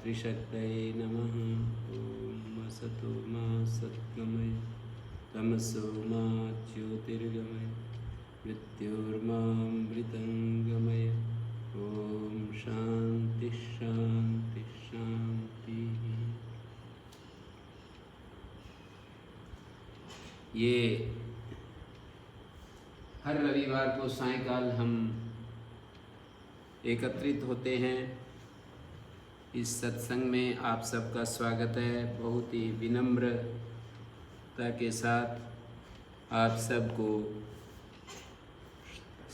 मातृशक्तये नमः। ॐ असतो मा सद्गमय तमसो मा ज्योतिर्गमय मृत्योर्मामृतङ्गमय। ॐ शान्ति शान्ति शान्तिः। ये हर रविवार को सायंकाल हम एकत्रित होते हैं। इस सत्संग में आप सबका स्वागत है। बहुत ही विनम्रता के साथ आप सबको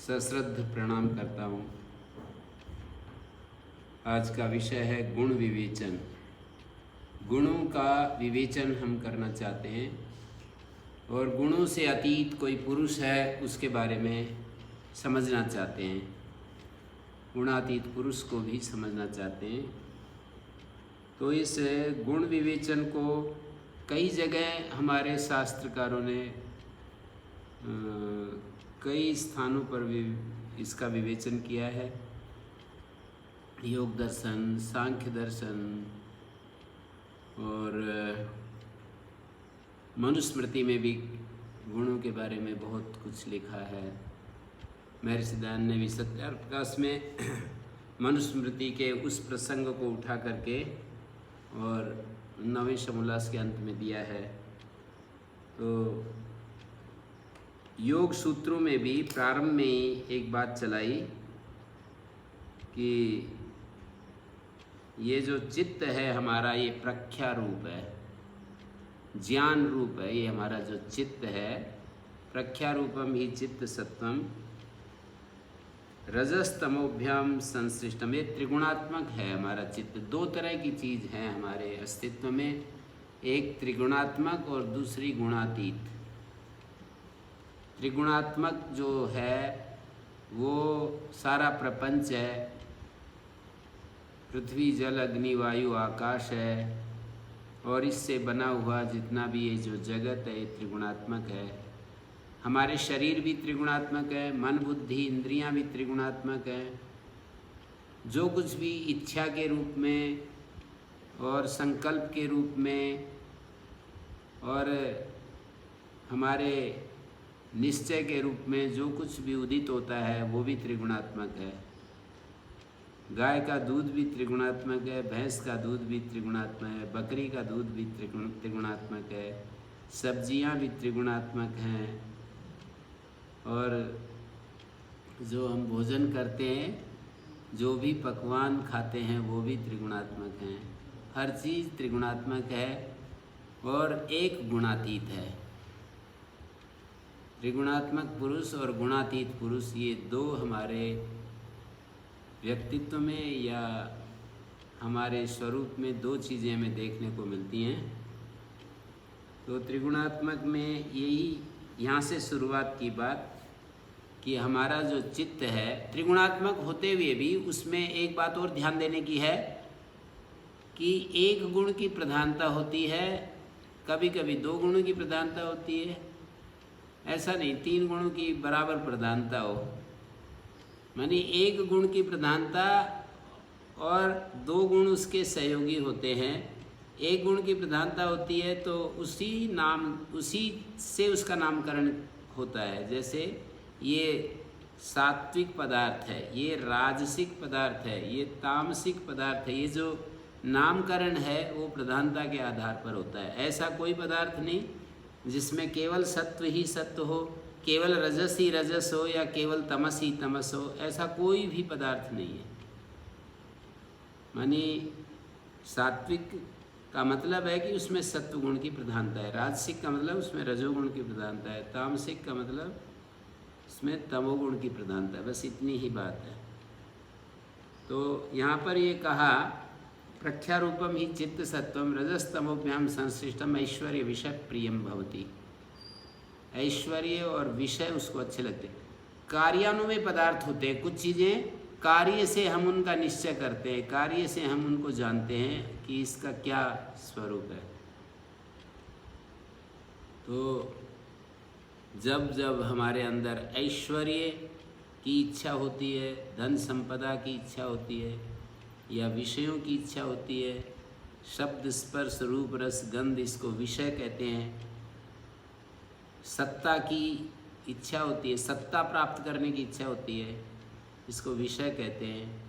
सश्रद्ध प्रणाम करता हूँ। आज का विषय है गुण विवेचन। गुणों का विवेचन हम करना चाहते हैं और गुणों से अतीत कोई पुरुष है उसके बारे में समझना चाहते हैं। गुणातीत पुरुष को भी समझना चाहते हैं। तो इस गुण विवेचन को कई जगह हमारे शास्त्रकारों ने कई स्थानों पर भी इसका विवेचन किया है। योग दर्शन, सांख्य दर्शन और मनुस्मृति में भी गुणों के बारे में बहुत कुछ लिखा है। महर्षि दयानंद ने भी सत्यार्थ प्रकाश में मनुस्मृति के उस प्रसंग को उठा करके और नवें समोल्लास के अंत में दिया है। तो योग सूत्रों में भी प्रारंभ में ही एक बात चलाई कि ये जो चित्त है हमारा, ये प्रख्या रूप है, ज्ञान रूप है। ये हमारा जो चित्त है, प्रख्या रूपम ही चित्त सत्वम रजस्तमोभ्याम संश्लिष्टम। ये त्रिगुणात्मक है हमारा चित्त। दो तरह की चीज़ है हमारे अस्तित्व में, एक त्रिगुणात्मक और दूसरी गुणातीत। त्रिगुणात्मक जो है वो सारा प्रपंच है, पृथ्वी जल अग्नि वायु आकाश है, और इससे बना हुआ जितना भी ये जो जगत है ये त्रिगुणात्मक है। हमारे शरीर भी त्रिगुणात्मक है, मन बुद्धि इंद्रियां भी त्रिगुणात्मक है। जो कुछ भी इच्छा के रूप में और संकल्प के रूप में और हमारे निश्चय के रूप में जो कुछ भी उदित होता है वो भी त्रिगुणात्मक है। गाय का दूध भी त्रिगुणात्मक है, भैंस का दूध भी त्रिगुणात्मक है, बकरी का दूध भी त्रिगुणात्मक है, सब्जियां भी त्रिगुणात्मक हैं, और जो हम भोजन करते हैं, जो भी पकवान खाते हैं वो भी त्रिगुणात्मक हैं। हर चीज़ त्रिगुणात्मक है और एक गुणातीत है। त्रिगुणात्मक पुरुष और गुणातीत पुरुष, ये दो हमारे व्यक्तित्व में या हमारे स्वरूप में दो चीज़ें हमें देखने को मिलती हैं। तो त्रिगुणात्मक में यही यहाँ से शुरुआत की बात कि हमारा जो चित्त है त्रिगुणात्मक होते हुए भी उसमें एक बात और ध्यान देने की है कि एक गुण की प्रधानता होती है, कभी कभी दो गुणों की प्रधानता होती है। ऐसा नहीं तीन गुणों की बराबर प्रधानता हो, मानी एक गुण की प्रधानता और दो गुण उसके सहयोगी होते हैं। एक गुण की प्रधानता होती है तो उसी से उसका नामकरण होता है। जैसे ये सात्विक पदार्थ है, ये राजसिक पदार्थ है, ये तामसिक पदार्थ है। ये जो नामकरण है वो प्रधानता के आधार पर होता है। ऐसा कोई पदार्थ नहीं जिसमें केवल सत्व ही सत्व हो, केवल रजस ही रजस हो या केवल तमस ही तमस हो। ऐसा कोई भी पदार्थ नहीं है। मानी सात्विक का मतलब है कि उसमें सत्व गुण की प्रधानता है, राजसिक का मतलब उसमें रजोगुण की प्रधानता है, तामसिक का मतलब उसमें तमोगुण की प्रधानता है। बस इतनी ही बात है। तो यहाँ पर ये कहा प्रख्यारूपम ही चित्त सत्वम रजस्तमोभ्याम संश्लिष्टम ऐश्वर्य विषय प्रियम भवति। ऐश्वर्य और विषय उसको अच्छे लगते हैं। कार्यान्वय पदार्थ होते हैं कुछ चीज़ें, कार्य से हम उनका निश्चय करते हैं, कार्य से हम उनको जानते हैं कि इसका क्या स्वरूप है। तो जब जब हमारे अंदर ऐश्वर्य की इच्छा होती है, धन संपदा की इच्छा होती है, या विषयों की इच्छा होती है। शब्द, स्पर्श, रूप, रस, गंध, इसको विषय कहते हैं। सत्ता की इच्छा होती है, सत्ता प्राप्त करने की इच्छा होती है, इसको विषय कहते हैं।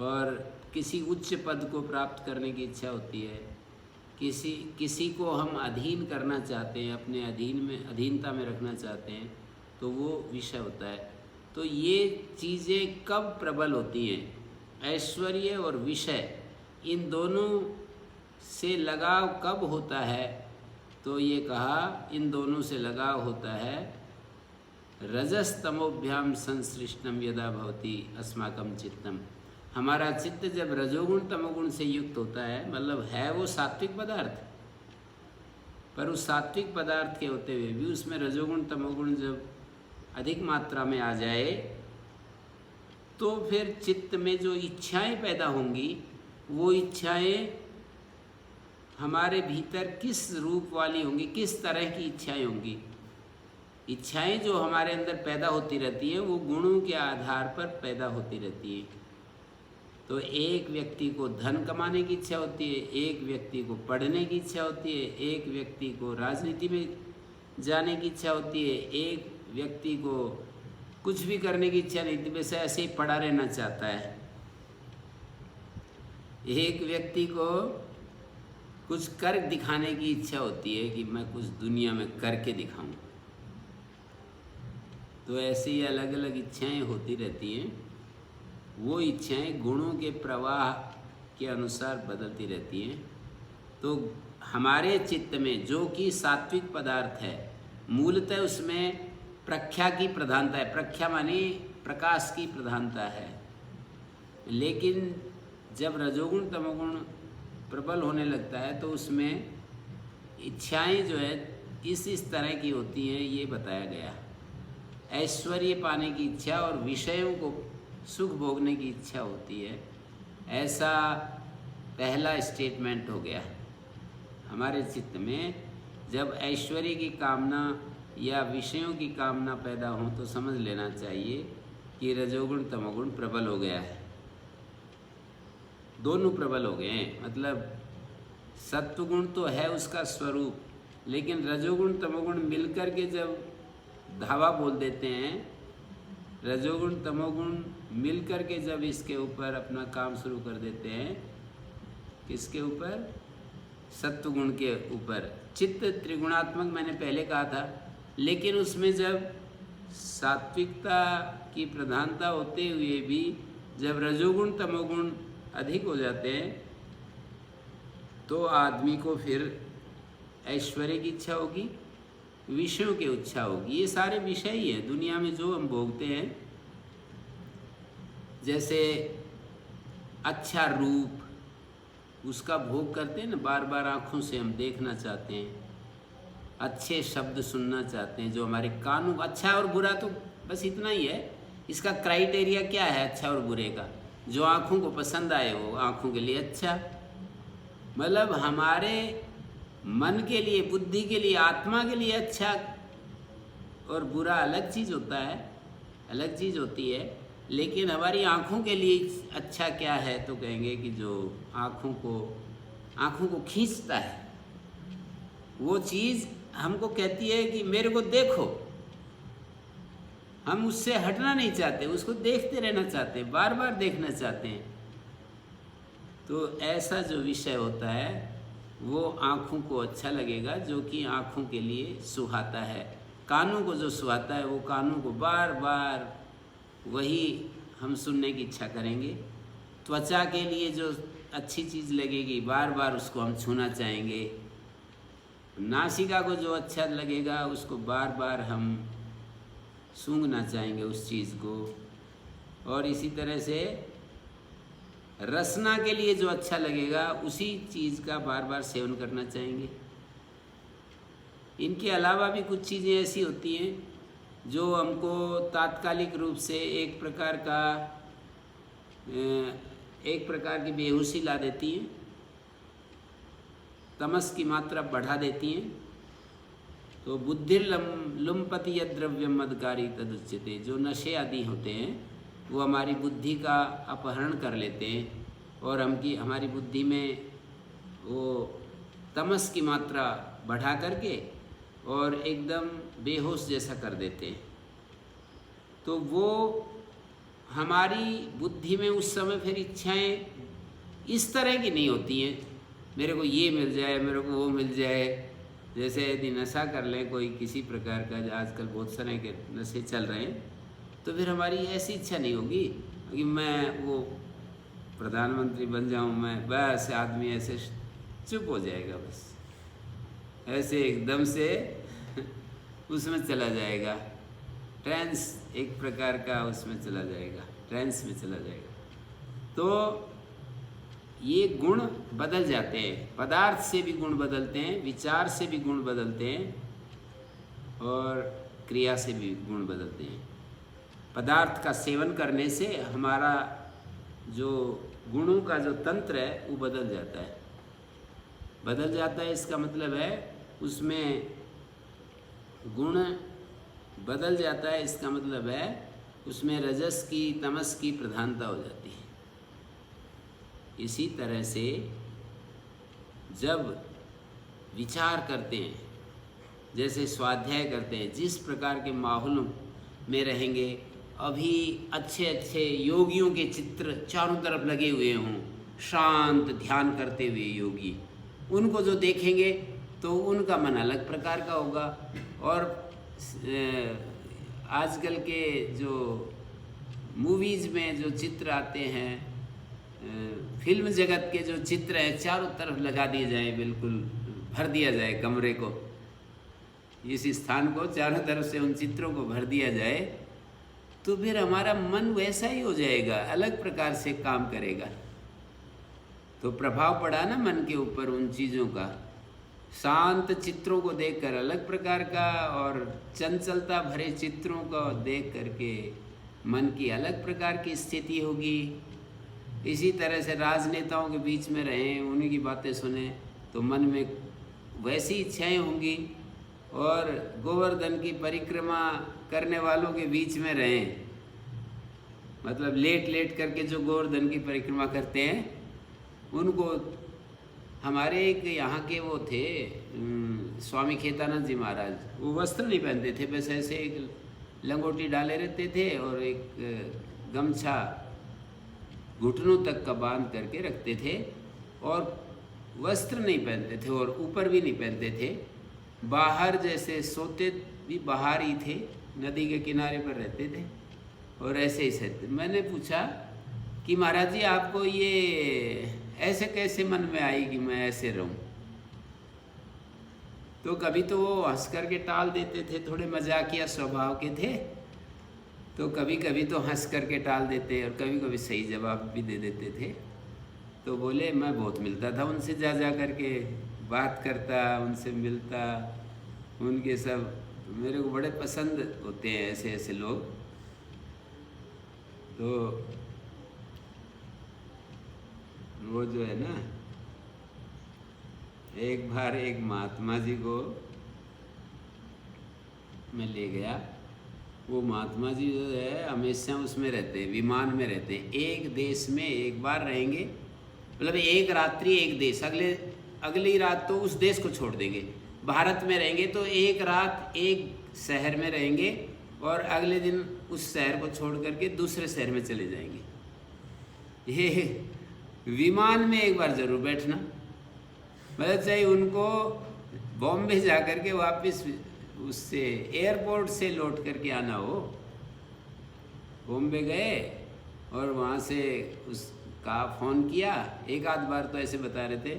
और किसी उच्च पद को प्राप्त करने की इच्छा होती है, किसी को हम अधीन करना चाहते हैं, अपने अधीनता में रखना चाहते हैं, तो वो विषय होता है। तो ये चीज़ें कब प्रबल होती हैं? ऐश्वर्य और विषय, इन दोनों से लगाव कब होता है? तो ये कहा इन दोनों से लगाव होता है रजस्तमोभ्याम संसृष्टम यदा भवति अस्माकं चित्तम। हमारा चित्त जब रजोगुण तमोगुण से युक्त होता है, मतलब है वो सात्विक पदार्थ, पर उस सात्विक पदार्थ के होते हुए भी उसमें रजोगुण तमोगुण जब अधिक मात्रा में आ जाए, तो फिर चित्त में जो इच्छाएं पैदा होंगी, वो इच्छाएं हमारे भीतर किस रूप वाली होंगी, किस तरह की इच्छाएं होंगी। इच्छाएं जो हमारे अंदर पैदा होती रहती हैं, वो गुणों के आधार पर पैदा होती रहती हैं। तो एक व्यक्ति को धन कमाने की इच्छा होती है, एक व्यक्ति को पढ़ने की इच्छा होती है, एक व्यक्ति को राजनीति में जाने की इच्छा होती है, एक व्यक्ति को कुछ भी करने की इच्छा नहीं, वैसे ऐसे ही पड़ा रहना चाहता है। एक व्यक्ति को कुछ कर दिखाने की इच्छा होती है कि मैं कुछ दुनिया में करके दिखाऊं। तो ऐसे ही अलग अलग इच्छाएं होती रहती हैं। वो इच्छाएं गुणों के प्रवाह के अनुसार बदलती रहती हैं। तो हमारे चित्त में जो कि सात्विक पदार्थ है, मूलतः उसमें प्रख्या की प्रधानता है। प्रख्या माने प्रकाश की प्रधानता है। लेकिन जब रजोगुण तमोगुण प्रबल होने लगता है, तो उसमें इच्छाएं जो है इस तरह की होती हैं, ये बताया गया। ऐश्वर्य पाने की इच्छा और विषयों को सुख भोगने की इच्छा होती है, ऐसा पहला स्टेटमेंट हो गया। हमारे चित्त में जब ऐश्वर्य की कामना या विषयों की कामना पैदा हो, तो समझ लेना चाहिए कि रजोगुण तमोगुण प्रबल हो गया है। दोनों प्रबल हो गए हैं। मतलब सत्वगुण तो है उसका स्वरूप, लेकिन रजोगुण तमोगुण मिलकर के जब धावा बोल देते हैं, रजोगुण तमोगुण मिलकर के जब इसके ऊपर अपना काम शुरू कर देते हैं, किसके ऊपर? सत्वगुण के ऊपर। चित्त त्रिगुणात्मक मैंने पहले कहा था, लेकिन उसमें जब सात्विकता की प्रधानता होते हुए भी जब रजोगुण तमोगुण अधिक हो जाते हैं, तो आदमी को फिर ऐश्वर्य की इच्छा होगी, विषयों की इच्छा होगी। ये सारे विषय ही हैं दुनिया में जो हम भोगते हैं। जैसे अच्छा रूप, उसका भोग करते हैं ना, बार बार आँखों से हम देखना चाहते हैं। अच्छे शब्द सुनना चाहते हैं, जो हमारे कानों, अच्छा और बुरा तो बस इतना ही है। इसका क्राइटेरिया क्या है अच्छा और बुरे का? जो आँखों को पसंद आए वो आँखों के लिए अच्छा। मतलब हमारे मन के लिए, बुद्धि के लिए, आत्मा के लिए अच्छा और बुरा अलग चीज़ होता है, अलग चीज़ होती है। लेकिन हमारी आँखों के लिए अच्छा क्या है, तो कहेंगे कि जो आँखों को खींचता है, वो चीज़ हमको कहती है कि मेरे को देखो। हम उससे हटना नहीं चाहते, उसको देखते रहना चाहते हैं, बार बार देखना चाहते हैं। तो ऐसा जो विषय होता है वो आँखों को अच्छा लगेगा, जो कि आँखों के लिए सुहाता है। कानों को जो सुहाता है, वो कानों को बार बार वही हम सुनने की इच्छा करेंगे। त्वचा के लिए जो अच्छी चीज़ लगेगी, बार बार उसको हम छूना चाहेंगे। नासिका को जो अच्छा लगेगा, उसको बार बार हम सूंघना चाहेंगे उस चीज़ को। और इसी तरह से रसना के लिए जो अच्छा लगेगा, उसी चीज़ का बार बार सेवन करना चाहेंगे। इनके अलावा भी कुछ चीज़ें ऐसी होती हैं जो हमको तात्कालिक रूप से एक प्रकार की बेहोशी ला देती हैं, तमस की मात्रा बढ़ा देती हैं। तो बुद्धिर्लुम्पति यद्द्रव्यम मदकारी तदुच्यते, जो नशे आदि होते हैं, वो हमारी बुद्धि का अपहरण कर लेते हैं और हमारी बुद्धि में वो तमस की मात्रा बढ़ा करके और एकदम बेहोश जैसा कर देते हैं। तो वो हमारी बुद्धि में उस समय फिर इच्छाएं इस तरह की नहीं होती हैं, मेरे को ये मिल जाए, मेरे को वो मिल जाए। जैसे यदि नशा कर लें कोई किसी प्रकार का, आजकल बहुत सारे के नशे चल रहे हैं, तो फिर हमारी ऐसी इच्छा नहीं होगी कि मैं वो प्रधानमंत्री बन जाऊं, मैं बस आदमी ऐसे चुप हो जाएगा, बस ऐसे एकदम से उसमें चला जाएगा, ट्रांस एक प्रकार का उसमें चला जाएगा, ट्रांस में चला जाएगा। तो ये गुण बदल जाते हैं, पदार्थ से भी गुण बदलते हैं, विचार से भी गुण बदलते हैं और क्रिया से भी गुण बदलते हैं। पदार्थ का सेवन करने से हमारा जो गुणों का जो तंत्र है वो बदल जाता है। बदल जाता है इसका मतलब है उसमें गुण बदल जाता है, इसका मतलब है उसमें रजस की तमस की प्रधानता हो जाती है। इसी तरह से जब विचार करते हैं, जैसे स्वाध्याय करते हैं, जिस प्रकार के माहौल में रहेंगे, अभी अच्छे अच्छे योगियों के चित्र चारों तरफ लगे हुए हों, शांत ध्यान करते हुए योगी, उनको जो देखेंगे तो उनका मन अलग प्रकार का होगा। और आजकल के जो मूवीज़ में जो चित्र आते हैं, फिल्म जगत के जो चित्र हैं, चारों तरफ लगा दिए जाए, बिल्कुल भर दिया जाए कमरे को, इस स्थान को चारों तरफ से उन चित्रों को भर दिया जाए, तो फिर हमारा मन वैसा ही हो जाएगा, अलग प्रकार से काम करेगा। तो प्रभाव पड़ा ना मन के ऊपर उन चीज़ों का। शांत चित्रों को देखकर अलग प्रकार का और चंचलता भरे चित्रों को देख करके मन की अलग प्रकार की स्थिति होगी। इसी तरह से राजनेताओं के बीच में रहें, उन्हीं की बातें सुने तो मन में वैसी इच्छाएं होंगी। और गोवर्धन की परिक्रमा करने वालों के बीच में रहें, मतलब लेट लेट करके जो गोवर्धन की परिक्रमा करते हैं, उनको हमारे एक यहाँ के वो थे स्वामी खेतानंद जी महाराज, वो वस्त्र नहीं पहनते थे, बस ऐसे एक लंगोटी डाले रहते थे और एक गमछा घुटनों तक का बांध करके रखते थे और वस्त्र नहीं पहनते थे और ऊपर भी नहीं पहनते थे। बाहर जैसे सोते भी बाहर ही थे, नदी के किनारे पर रहते थे और ऐसे ही सहते। मैंने पूछा कि महाराज जी आपको ये ऐसे कैसे मन में आई कि मैं ऐसे रहूं? तो कभी तो वो हंस करके टाल देते थे, थोड़े मजाकिया स्वभाव के थे, तो कभी कभी तो हंस करके टाल देते और कभी कभी सही जवाब भी दे देते थे। तो बोले मैं बहुत मिलता था उनसे, जा करके बात करता, उनसे मिलता, उनके सब मेरे को बड़े पसंद होते हैं ऐसे ऐसे लोग। तो वो जो है ना, एक बार एक महात्मा जी को मैं ले गया। वो महात्मा जी जो है हमेशा उसमें रहते हैं, विमान में रहते हैं, एक देश में एक बार रहेंगे, मतलब एक रात्रि एक देश, अगली रात तो उस देश को छोड़ देंगे। भारत में रहेंगे तो एक रात एक शहर में रहेंगे और अगले दिन उस शहर को छोड़ करके दूसरे शहर में चले जाएंगे। ये विमान में एक बार जरूर बैठना, मतलब चाहे उनको बॉम्बे जा कर के वापस उससे एयरपोर्ट से लौट करके आना हो, बॉम्बे गए और वहाँ से उसका फ़ोन किया। एक आध बार तो ऐसे बता रहे थे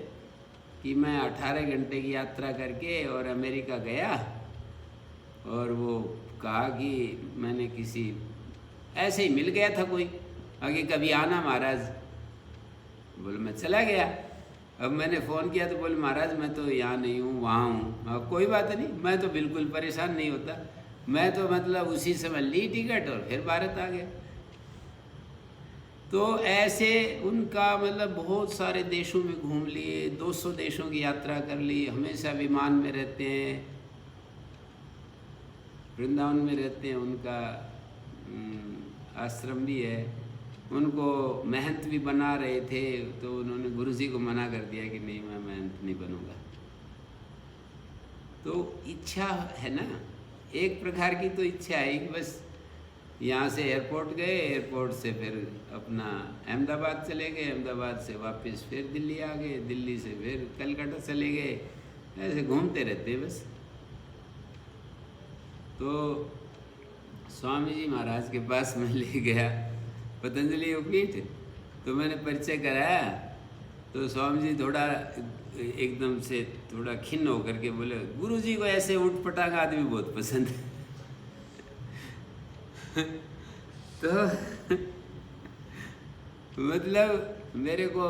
कि मैं 18 घंटे की यात्रा करके और अमेरिका गया, और वो कहा कि मैंने किसी ऐसे ही मिल गया था कोई, आगे कभी आना महाराज। बोले मैं चला गया। अब मैंने फ़ोन किया तो बोले महाराज मैं तो यहाँ नहीं हूँ, वहाँ हूँ। कोई बात नहीं, मैं तो बिल्कुल परेशान नहीं होता, मैं तो मतलब उसी समय ली टिकट और फिर भारत आ गया। तो ऐसे उनका मतलब बहुत सारे देशों में घूम लिए, 200 देशों की यात्रा कर ली, हमेशा विमान में रहते हैं, वृंदावन में रहते हैं। उनका आश्रम भी है, उनको महंत भी बना रहे थे, तो उन्होंने गुरुजी को मना कर दिया कि नहीं, मैं महंत नहीं बनूंगा। तो इच्छा है ना, एक प्रकार की तो इच्छा है कि बस यहाँ से एयरपोर्ट गए, एयरपोर्ट से फिर अपना अहमदाबाद चले गए, अहमदाबाद से वापस फिर दिल्ली आ गए, दिल्ली से फिर कलकत्ता चले गए, ऐसे घूमते रहते बस। तो स्वामी जी महाराज के पास मैं ले गया, पतंजलि योगपीठ, तो मैंने परिचय कराया। तो स्वामी जी थोड़ा एकदम से थोड़ा खिन्न होकर के बोले, गुरुजी को ऐसे उठ पटांग आदमी बहुत पसंद है। तो मतलब मेरे को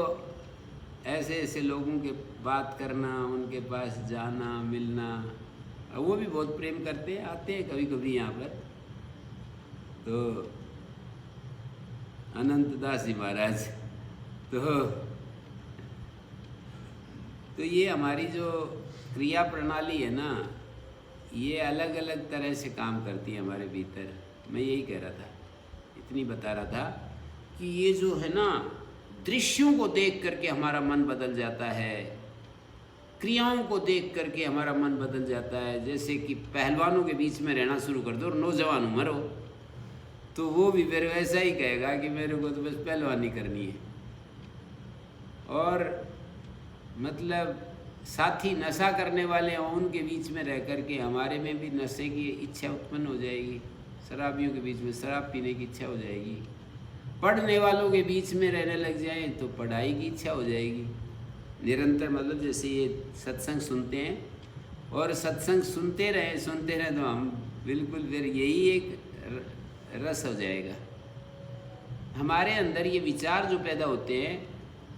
ऐसे ऐसे लोगों के बात करना, उनके पास जाना, मिलना, वो भी बहुत प्रेम करते हैं, आते हैं कभी कभी यहाँ पर। तो अनंत दास जी महाराज, तो ये हमारी जो क्रिया प्रणाली है ना, ये अलग अलग तरह से काम करती है हमारे भीतर। मैं यही कह रहा था, इतनी बता रहा था कि ये जो है ना, दृश्यों को देख करके हमारा मन बदल जाता है, क्रियाओं को देख करके हमारा मन बदल जाता है। जैसे कि पहलवानों के बीच में रहना शुरू कर दो और नौजवान उम्र हो, तो वो भी फिर वैसा ही कहेगा कि मेरे को तो बस पहलवानी करनी है। और मतलब साथी नशा करने वाले हों, उनके बीच में रह कर के हमारे में भी नशे की इच्छा उत्पन्न हो जाएगी, शराबियों के बीच में शराब पीने की इच्छा हो जाएगी, पढ़ने वालों के बीच में रहने लग जाए तो पढ़ाई की इच्छा हो जाएगी निरंतर। मतलब जैसे ये सत्संग सुनते हैं और सत्संग सुनते रहे तो हम बिल्कुल फिर यही एक रस हो जाएगा हमारे अंदर। ये विचार जो पैदा होते हैं,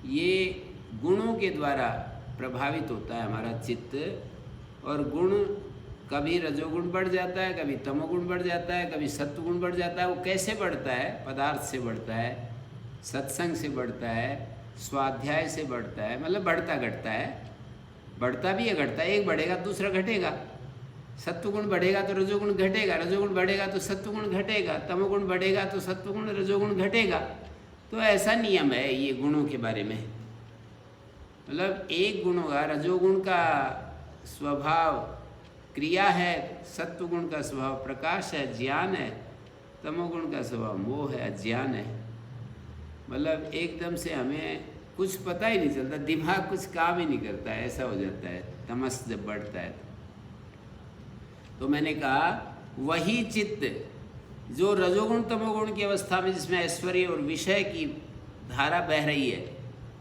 ये गुणों के द्वारा प्रभावित होता है हमारा चित्त, और गुण कभी रजोगुण बढ़ जाता है, कभी तमोगुण बढ़ जाता है, कभी सत्वगुण बढ़ जाता है। वो कैसे बढ़ता है? पदार्थ से बढ़ता है, सत्संग से बढ़ता है, स्वाध्याय से बढ़ता है, मतलब बढ़ता घटता है, बढ़ता भी है घटता है। एक बढ़ेगा दूसरा घटेगा, सत्वगुण बढ़ेगा तो रजोगुण घटेगा, रजोगुण बढ़ेगा तो सत्वगुण घटेगा, तमोगुण बढ़ेगा तो सत्वगुण रजोगुण घटेगा। तो ऐसा नियम है ये गुणों के बारे में। मतलब एक गुण होगा, रजोगुण का स्वभाव क्रिया है, सत्वगुण का स्वभाव प्रकाश है, ज्ञान है, तमोगुण का स्वभाव मोह है, अज्ञान है। मतलब एकदम से हमें कुछ पता ही नहीं चलता, दिमाग कुछ काम ही नहीं करता है, ऐसा हो जाता है तमस जब बढ़ता है। तो मैंने कहा वही चित्त जो रजोगुण तमोगुण की अवस्था में, जिसमें ऐश्वर्य और विषय की धारा बह रही है,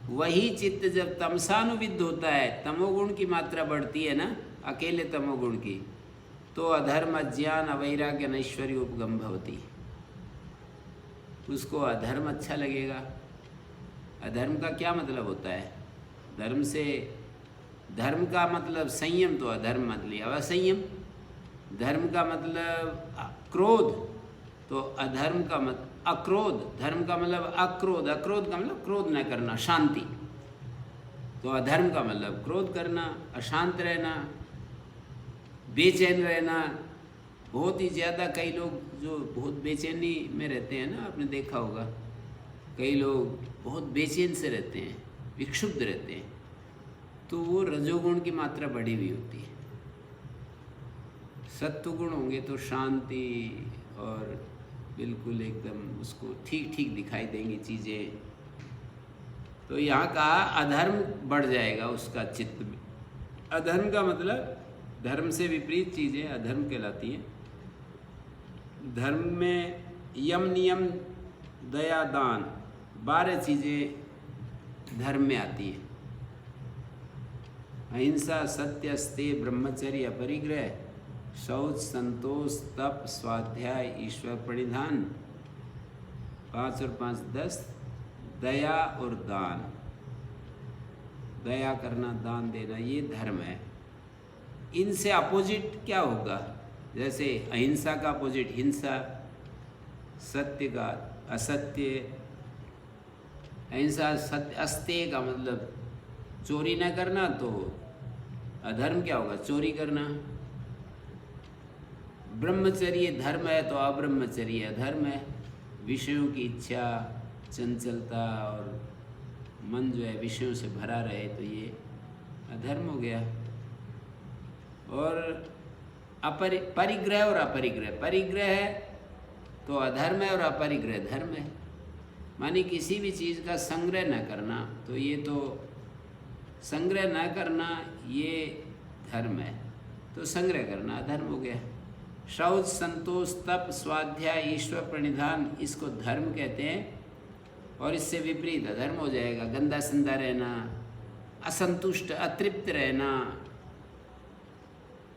वही चित्त जब तमसानुविद्ध होता है, तमोगुण की मात्रा बढ़ती है ना, अकेले तमोगुण की, तो अधर्म अज्ञान अवैराग्य अनैश्वर्य उपगम भवती। उसको अधर्म अच्छा लगेगा। अधर्म का क्या मतलब होता है? धर्म से, धर्म का मतलब संयम, तो अधर्म मत लिया असंयम। धर्म का मतलब क्रोध, तो अधर्म का मतलब अक्रोध। धर्म का मतलब अक्रोध, अक्रोध का मतलब क्रोध न करना, शांति। तो अधर्म का मतलब क्रोध करना, अशांत रहना, बेचैन रहना। बहुत ही ज़्यादा कई लोग जो बहुत बेचैनी में रहते हैं ना, आपने देखा होगा, कई लोग बहुत बेचैन से रहते हैं, विक्षुब्ध रहते हैं, तो वो रजोगुण की मात्रा बढ़ी हुई होती है। सत्वगुण होंगे तो शांति और बिल्कुल एकदम उसको ठीक ठीक दिखाई देंगी चीज़ें। तो यहाँ कहा अधर्म बढ़ जाएगा उसका चित्त में। अधर्म का मतलब धर्म से विपरीत चीज़ें अधर्म कहलाती हैं। धर्म में यम नियम दया दान 12 चीज़ें धर्म में आती हैं। अहिंसा सत्य स्तेय ब्रह्मचर्य अपरिग्रह शौच संतोष तप स्वाध्याय ईश्वर प्रणिधान 5 और 5 10 दया और दान। दया करना, दान देना, ये धर्म है। इनसे अपोजिट क्या होगा? जैसे अहिंसा का अपोजिट हिंसा, सत्य का असत्य। अहिंसा सत्य, अस्तेय का मतलब चोरी न करना, तो अधर्म क्या होगा? चोरी करना। ब्रह्मचर्य धर्म है तो अब्रह्मचर्य अधर्म है। विषयों की इच्छा, चंचलता और मन जो है विषयों से भरा रहे तो ये अधर्म हो गया। और परिग्रह और अपरिग्रह, परिग्रह है तो अधर्म है और अपरिग्रह धर्म है। मानी किसी भी चीज़ का संग्रह न करना, तो ये तो संग्रह न करना ये धर्म है, तो संग्रह करना अधर्म हो गया। शौच, संतोष, तप, स्वाध्याय, ईश्वर प्रणिधान, इसको धर्म कहते हैं। और इससे विपरीत अधर्म हो जाएगा, गंदा संदा रहना, असंतुष्ट, अतृप्त रहना,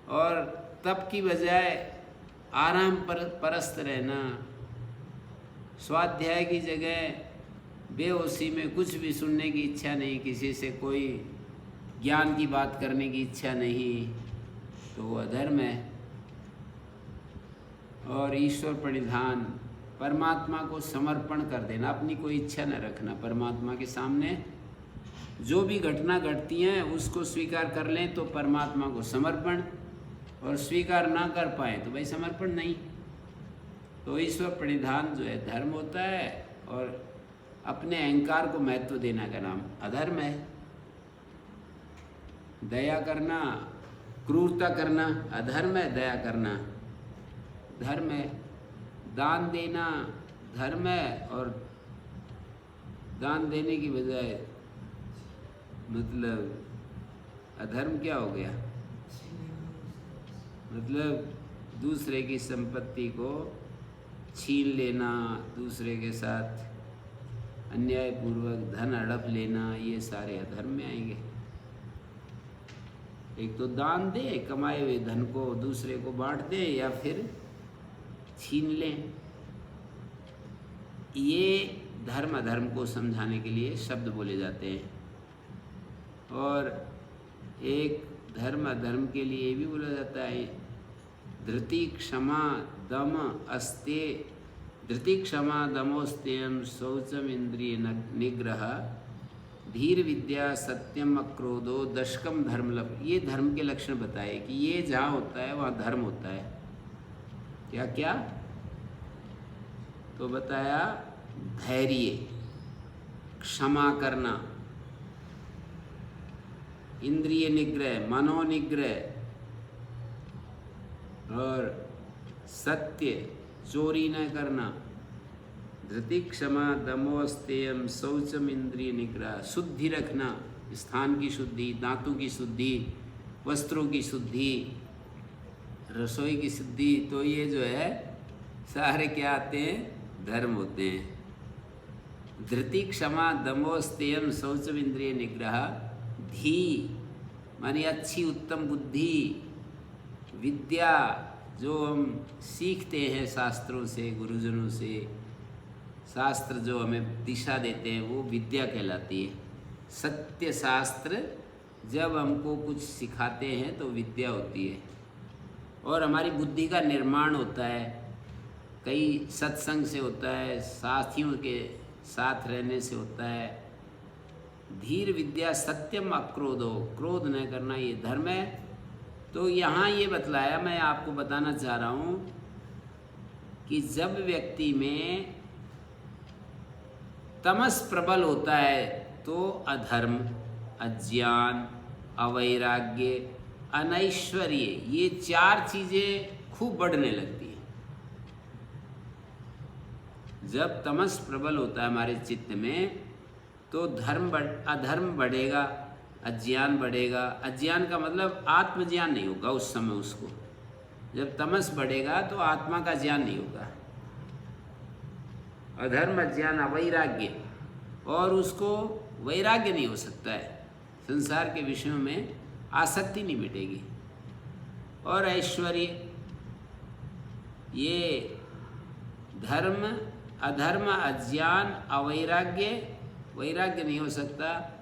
और तप की बजाय आराम परस्त रहना, स्वाध्याय की जगह बेहोशी में कुछ भी सुनने की इच्छा नहीं, किसी से कोई ज्ञान की बात करने की इच्छा नहीं, तो वो अधर्म है। और ईश्वर प्रणिधान, परमात्मा को समर्पण कर देना, अपनी कोई इच्छा न रखना, परमात्मा के सामने जो भी घटना घटती हैं उसको स्वीकार कर लें तो परमात्मा को समर्पण, और स्वीकार ना कर पाए तो भाई समर्पण नहीं। तो ईश्वर प्रणिधान जो है धर्म होता है, और अपने अहंकार को महत्व देना का नाम अधर्म है। दया करना, क्रूरता करना अधर्म है, दया करना धर्म है। दान देना धर्म है, और दान देने की बजाय मतलब अधर्म क्या हो गया, मतलब दूसरे की संपत्ति को छीन लेना, दूसरे के साथ अन्यायपूर्वक धन हड़प लेना, ये सारे अधर्म में आएंगे। एक तो दान दे, कमाए हुए धन को दूसरे को बांट दे, या फिर छीन लें। ये धर्म अधर्म को समझाने के लिए शब्द बोले जाते हैं। और एक धर्म अधर्म के लिए ये भी बोला जाता है धृति क्षमा दम अस्ते, धृति क्षमा दमोस्तेयम शौचम इंद्रिय निग्रह धीर विद्या सत्यम अक्रोधो दशकम धर्म लभ। ये धर्म के लक्षण बताए कि ये जहाँ होता है वहाँ धर्म होता है। क्या क्या तो बताया, धैर्य, क्षमा करना, इंद्रिय निग्रह, मनोनिग्रह, और सत्य, चोरी न करना, धृति क्षमा दमोस्तेयम शौचम इंद्रिय निग्रह, शुद्धि रखना, स्थान की शुद्धि, दांतों की शुद्धि, वस्त्रों की शुद्धि, रसोई की शुद्धि। तो ये जो है सारे क्या आते हैं, धर्म होते हैं। धृति क्षमा दमोस्तेयम शौचम इंद्रिय निग्रह, धी मानी अच्छी उत्तम बुद्धि, विद्या जो हम सीखते हैं शास्त्रों से, गुरुजनों से, शास्त्र जो हमें दिशा देते हैं वो विद्या कहलाती है। सत्य शास्त्र जब हमको कुछ सिखाते हैं तो विद्या होती है। और हमारी बुद्धि का निर्माण होता है, कई सत्संग से होता है, साथियों के साथ रहने से होता है। धीर विद्या सत्यम अक्रोधो, क्रोध न करना ये धर्म है। तो यहाँ ये बतलाया, मैं आपको बताना चाह रहा हूँ कि जब व्यक्ति में तमस प्रबल होता है तो अधर्म, अज्ञान, अवैराग्य, अनैश्वर्य, ये चार चीज़ें खूब बढ़ने लगती हैं। जब तमस प्रबल होता है हमारे चित्त में तो अधर्म बढ़ेगा, अज्ञान बढ़ेगा। अज्ञान का मतलब आत्मज्ञान नहीं होगा उस समय उसको। जब तमस बढ़ेगा तो आत्मा का ज्ञान नहीं होगा। अधर्म, अज्ञान, अवैराग्य, और उसको वैराग्य नहीं हो सकता है, संसार के विषयों में आसक्ति नहीं मिटेगी। और ऐश्वर्य, ये धर्म, अधर्म, अज्ञान, अवैराग्य, वैराग्य नहीं हो सकता।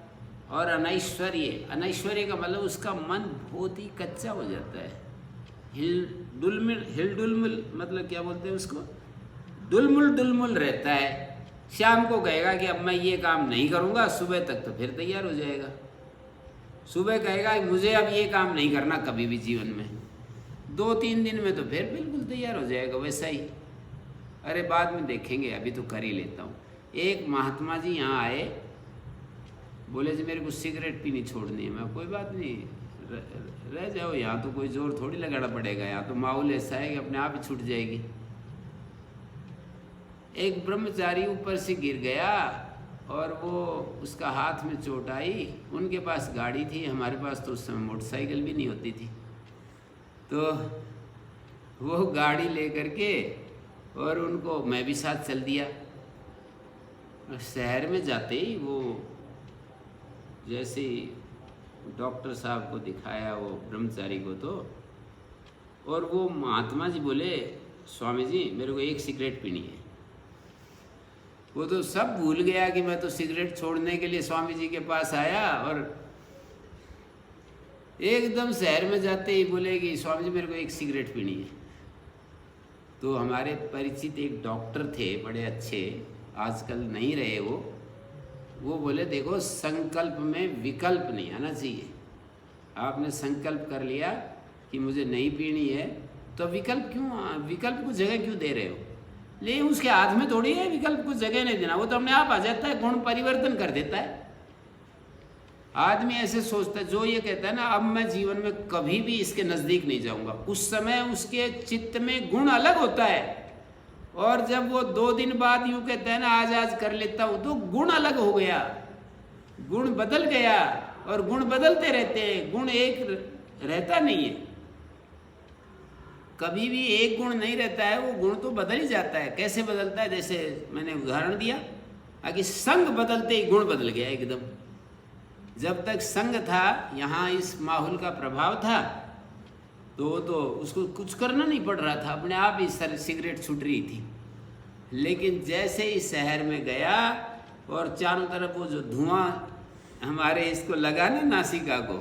और अनैश्वर्य, अनैश्वर्य का मतलब उसका मन बहुत ही कच्चा हो जाता है, हिलडुलमुल, मतलब क्या बोलते हैं उसको, डुलमुल रहता है। शाम को कहेगा कि अब मैं ये काम नहीं करूँगा, सुबह तक तो फिर तैयार हो जाएगा। सुबह कहेगा कि मुझे अब ये काम नहीं करना कभी भी जीवन में, 2-3 दिन में तो फिर बिल्कुल तैयार हो जाएगा वैसा ही। अरे बाद में देखेंगे, अभी तो कर ही लेता हूँ। एक महात्मा जी यहाँ आए, बोले जी मेरे को सिगरेट पीनी छोड़नी है। मैं कोई बात नहीं, रह जाओ, यहाँ तो कोई जोर थोड़ी लगाना पड़ेगा, यहाँ तो माहौल ऐसा है कि अपने आप ही छूट जाएगी। एक ब्रह्मचारी ऊपर से गिर गया और वो उसका हाथ में चोट आई। उनके पास गाड़ी थी, हमारे पास तो उस समय मोटरसाइकिल भी नहीं होती थी, तो वो गाड़ी ले करके और उनको मैं भी साथ चल दिया। शहर में जाते ही वो जैसे डॉक्टर साहब को दिखाया, वो ब्रह्मचारी को, तो और वो महात्मा जी बोले स्वामी जी मेरे को एक सिगरेट पीनी है। वो तो सब भूल गया कि मैं तो सिगरेट छोड़ने के लिए स्वामी जी के पास आया, और एकदम शहर में जाते ही बोले कि स्वामी जी मेरे को एक सिगरेट पीनी है। तो हमारे परिचित एक डॉक्टर थे बड़े अच्छे, आजकल नहीं रहे वो बोले देखो संकल्प में विकल्प नहीं आना चाहिए। आपने संकल्प कर लिया कि मुझे नहीं पीनी है, तो विकल्प को जगह क्यों दे रहे हो? लेकिन उसके हाथ में थोड़ी है विकल्प को जगह नहीं देना, वो तो अपने आप आ जाता है, गुण परिवर्तन कर देता है। आदमी ऐसे सोचता है, जो ये कहता है ना अब मैं जीवन में कभी भी इसके नज़दीक नहीं जाऊंगा, उस समय उसके चित्त में गुण अलग होता है, और जब वो 2 दिन बाद यूँ कहता है ना आज कर लेता हूँ, तो गुण अलग हो गया, गुण बदल गया। और गुण बदलते रहते हैं, गुण एक रहता नहीं है, कभी भी एक गुण नहीं रहता है, वो गुण तो बदल ही जाता है। कैसे बदलता है? जैसे मैंने उदाहरण दिया कि संग बदलते ही गुण बदल गया एकदम। जब तक संग था, यहाँ इस माहौल का प्रभाव था, तो उसको कुछ करना नहीं पड़ रहा था, अपने आप ही सिगरेट छूट रही थी। लेकिन जैसे ही शहर में गया और चारों तरफ वो जो धुआं हमारे इसको लगा ना नासिका को,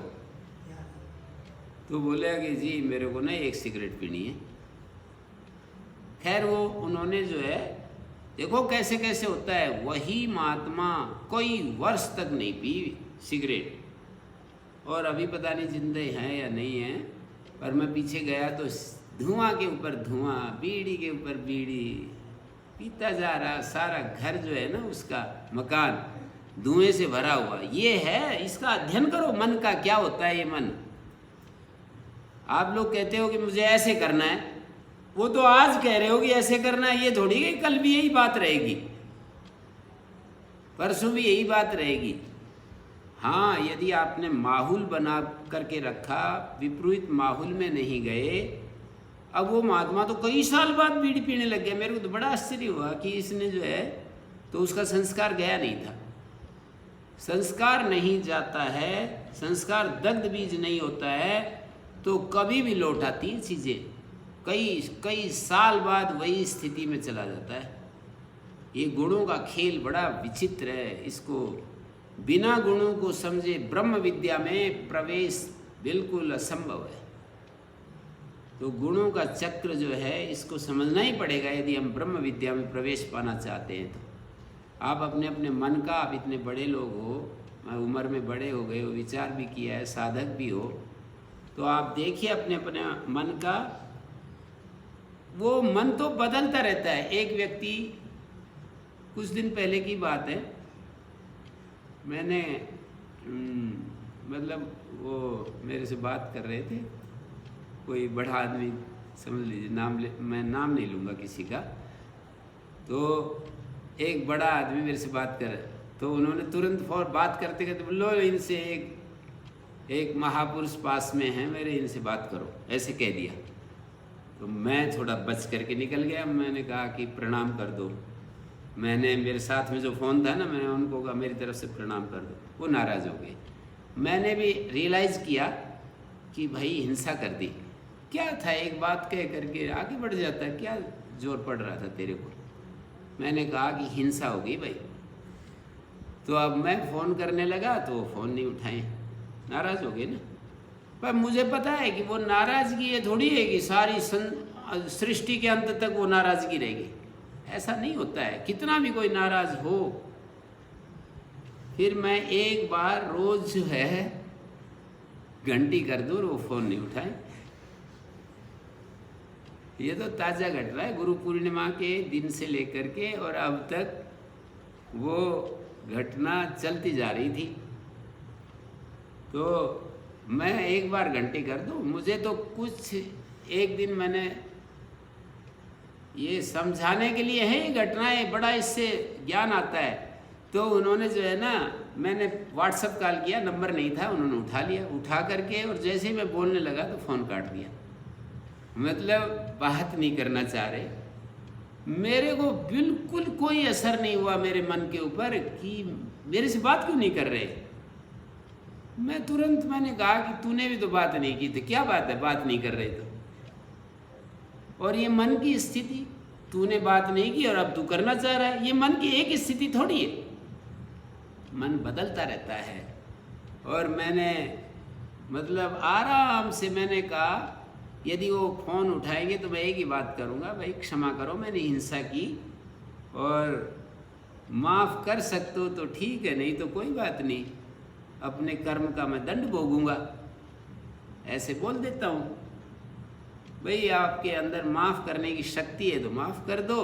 तो बोले कि जी मेरे को ना एक सिगरेट पीनी है। खैर वो उन्होंने जो है, देखो कैसे कैसे होता है, वही महात्मा कोई वर्ष तक नहीं पी सिगरेट, और अभी पता नहीं जिंदे हैं या नहीं हैं। पर मैं पीछे गया तो धुआं के ऊपर धुआं, बीड़ी के ऊपर बीड़ी, पीता जा रहा, सारा घर जो है ना उसका मकान धुएं से भरा हुआ। ये है, इसका अध्ययन करो मन का, क्या होता है ये मन। आप लोग कहते हो कि मुझे ऐसे करना है, वो तो आज कह रहे हो कि ऐसे करना है, ये थोड़ी कि कल भी यही बात रहेगी, परसों भी यही बात रहेगी। हाँ, यदि आपने माहौल बना करके रखा, विपरीत माहौल में नहीं गए। अब वो महात्मा तो कई साल बाद बीड़ी पीने लग गया। मेरे को तो बड़ा आश्चर्य हुआ कि इसने जो है, तो उसका संस्कार गया नहीं था। संस्कार नहीं जाता है, संस्कार दग्ध बीज नहीं होता है, तो कभी भी लौट आती हैं चीज़ें, कई साल बाद वही स्थिति में चला जाता है। ये गुणों का खेल बड़ा विचित्र है, इसको बिना गुणों को समझे ब्रह्म विद्या में प्रवेश बिल्कुल असंभव है। तो गुणों का चक्र जो है इसको समझना ही पड़ेगा यदि हम ब्रह्म विद्या में प्रवेश पाना चाहते हैं। तो आप अपने अपने मन का, आप इतने बड़े लोग हो, उम्र में बड़े हो गए हो, विचार भी किया है, साधक भी हो, तो आप देखिए अपने अपने मन का, वो मन तो बदलता रहता है। एक व्यक्ति, कुछ दिन पहले की बात है, मैंने मतलब वो मेरे से बात कर रहे थे, कोई बड़ा आदमी समझ लीजिए, मैं नाम नहीं लूँगा किसी का, तो एक बड़ा आदमी मेरे से बात कर, तो उन्होंने तुरंत बात करते करते बोलो इनसे एक महापुरुष पास में है मेरे, इनसे बात करो, ऐसे कह दिया। तो मैं थोड़ा बच करके निकल गया। मैंने कहा कि प्रणाम कर दो। मैंने, मेरे साथ में जो फ़ोन था ना, मैंने उनको कहा मेरी तरफ से प्रणाम कर दो। वो नाराज़ हो गए। मैंने भी रियलाइज़ किया कि भाई हिंसा कर दी। क्या था, एक बात कह करके आगे बढ़ जाता है, क्या जोर पड़ रहा था तेरे को। मैंने कहा कि हिंसा हो गई भाई। तो अब मैं फ़ोन करने लगा तो वो फ़ोन नहीं उठाए, नाराज़ हो गए ना। पर मुझे पता है कि वो नाराज़गी ये थोड़ी है कि सारी सृष्टि के अंत तक वो नाराज़गी रहेगी, ऐसा नहीं होता है। कितना भी कोई नाराज़ हो, फिर मैं एक बार रोज़ जो है घंटी कर दूँ और वो फ़ोन नहीं उठाए, ये तो ताज़ा घटना है, गुरु पूर्णिमा के दिन से लेकर के और अब तक वो घटना चलती जा रही थी। तो मैं एक बार घंटी कर दूँ, मुझे तो कुछ एक दिन मैंने ये समझाने के लिए है, ये घटनाएं बड़ा इससे ज्ञान आता है। तो उन्होंने जो है ना, मैंने व्हाट्सएप कॉल किया, नंबर नहीं था, उन्होंने उठा लिया, उठा करके और जैसे ही मैं बोलने लगा तो फ़ोन काट दिया। मतलब बात नहीं करना चाह रहे। मेरे को बिल्कुल कोई असर नहीं हुआ मेरे मन के ऊपर कि मेरे से बात क्यों नहीं कर रहे। मैं तुरंत मैंने कहा कि तूने भी तो बात नहीं की थी, क्या बात है बात नहीं कर रहे तो। और ये मन की स्थिति, तूने बात नहीं की और अब तू करना चाह रहा है, ये मन की एक स्थिति थोड़ी है, मन बदलता रहता है। और मैंने मतलब आराम से मैंने कहा यदि वो फ़ोन उठाएंगे तो मैं एक ही बात करूँगा, भाई क्षमा करो मैंने हिंसा की और माफ़ कर सकते हो तो ठीक है, नहीं तो कोई बात नहीं, अपने कर्म का मैं दंड भोगूंगा, ऐसे बोल देता हूँ। भाई आपके अंदर माफ़ करने की शक्ति है तो माफ़ कर दो,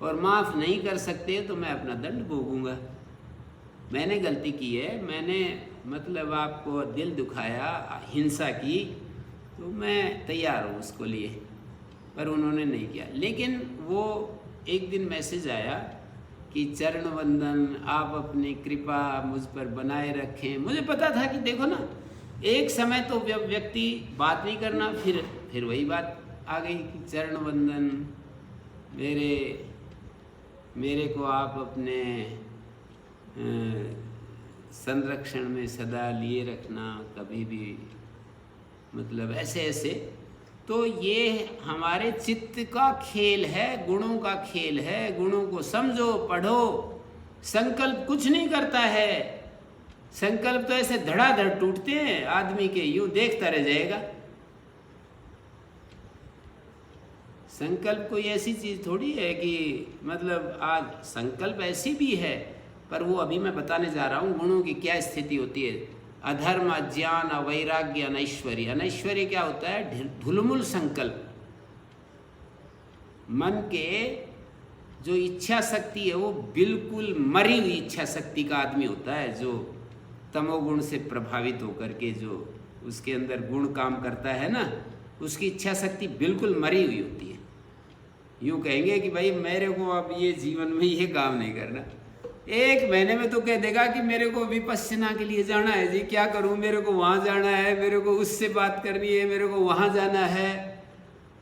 और माफ़ नहीं कर सकते तो मैं अपना दंड भोगूंगा। मैंने गलती की है, मैंने मतलब आपको दिल दुखाया, हिंसा की, तो मैं तैयार हूँ उसको लिए, पर उन्होंने नहीं किया। लेकिन वो एक दिन मैसेज आया कि चरण वंदन, आप अपनी कृपा मुझ पर बनाए रखें। मुझे पता था कि देखो ना, एक समय तो व्यक्ति बात नहीं करना, फिर वही बात आ गई कि चरण वंदन, मेरे को आप अपने संरक्षण में सदा लिए रखना, कभी भी मतलब ऐसे ऐसे। तो ये हमारे चित्त का खेल है, गुणों का खेल है। गुणों को समझो, पढ़ो। संकल्प कुछ नहीं करता है, संकल्प तो ऐसे धड़ाधड़ टूटते हैं आदमी के, यूं देखता रह जाएगा। संकल्प कोई ऐसी चीज़ थोड़ी है कि मतलब आज संकल्प ऐसी भी है, पर वो अभी मैं बताने जा रहा हूँ गुणों की क्या स्थिति होती है। अधर्म, अज्ञान, अवैराग्य, अनैश्वर्य। अनैश्वर्य क्या होता है? ढुलमुल संकल्प। मन के जो इच्छा शक्ति है वो बिल्कुल मरी हुई इच्छा शक्ति का आदमी होता है, जो तमोगुण से प्रभावित होकर के जो उसके अंदर गुण काम करता है ना, उसकी इच्छा शक्ति बिल्कुल मरी हुई होती है। यूँ कहेंगे कि भाई मेरे को अब ये जीवन में ये काम नहीं करना, एक महीने में तो कह देगा कि मेरे को विपश्यना के लिए जाना है जी, क्या करूं, मेरे को वहाँ जाना है, मेरे को उससे बात करनी है, मेरे को वहाँ जाना है,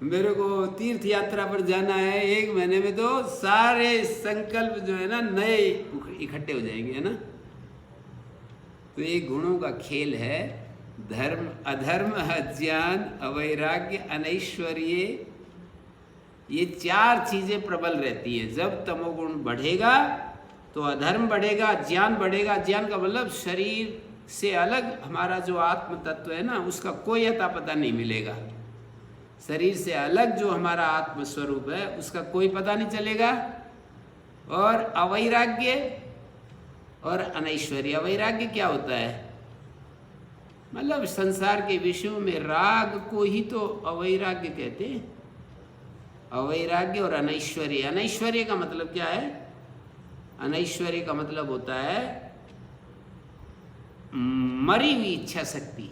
मेरे को तीर्थ यात्रा पर जाना है। एक महीने में तो सारे संकल्प जो है ना नए इकट्ठे हो जाएंगे, है ना। तो ये गुणों का खेल है। धर्म, अधर्म, अज्ञान, अवैराग्य, अनैश्वर्य, ये चार चीज़ें प्रबल रहती है। जब तमोगुण बढ़ेगा तो अधर्म बढ़ेगा, अज्ञान बढ़ेगा। अज्ञान का मतलब शरीर से अलग हमारा जो आत्म तत्व है ना, उसका कोई अता पता नहीं मिलेगा। शरीर से अलग जो हमारा आत्म स्वरूप है उसका कोई पता नहीं चलेगा। और अवैराग्य और अनैश्वर्य। अवैराग्य क्या होता है? मतलब संसार के विषयों में राग को ही तो अवैराग्य कहते हैं। अवैराग्य और अनैश्वर्य। अनैश्वर्य का मतलब क्या है? अनैश्वर्य का मतलब होता है मरी हुई इच्छा शक्ति।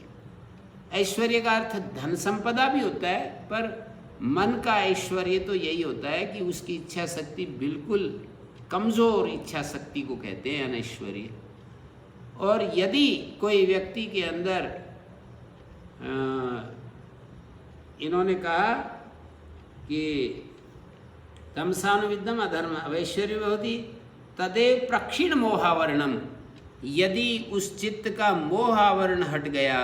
ऐश्वर्य का अर्थ धन संपदा भी होता है, पर मन का ऐश्वर्य तो यही होता है कि उसकी इच्छा शक्ति बिल्कुल कमजोर इच्छा शक्ति को कहते हैं अनैश्वर्य। और यदि कोई व्यक्ति के अंदर इन्होंने कहा कि तमसानुविद्धम अधर्म अवैश्वर्य होती तदेव प्रक्षीण मोहावरणम। यदि उस चित्त का मोहावरण हट गया,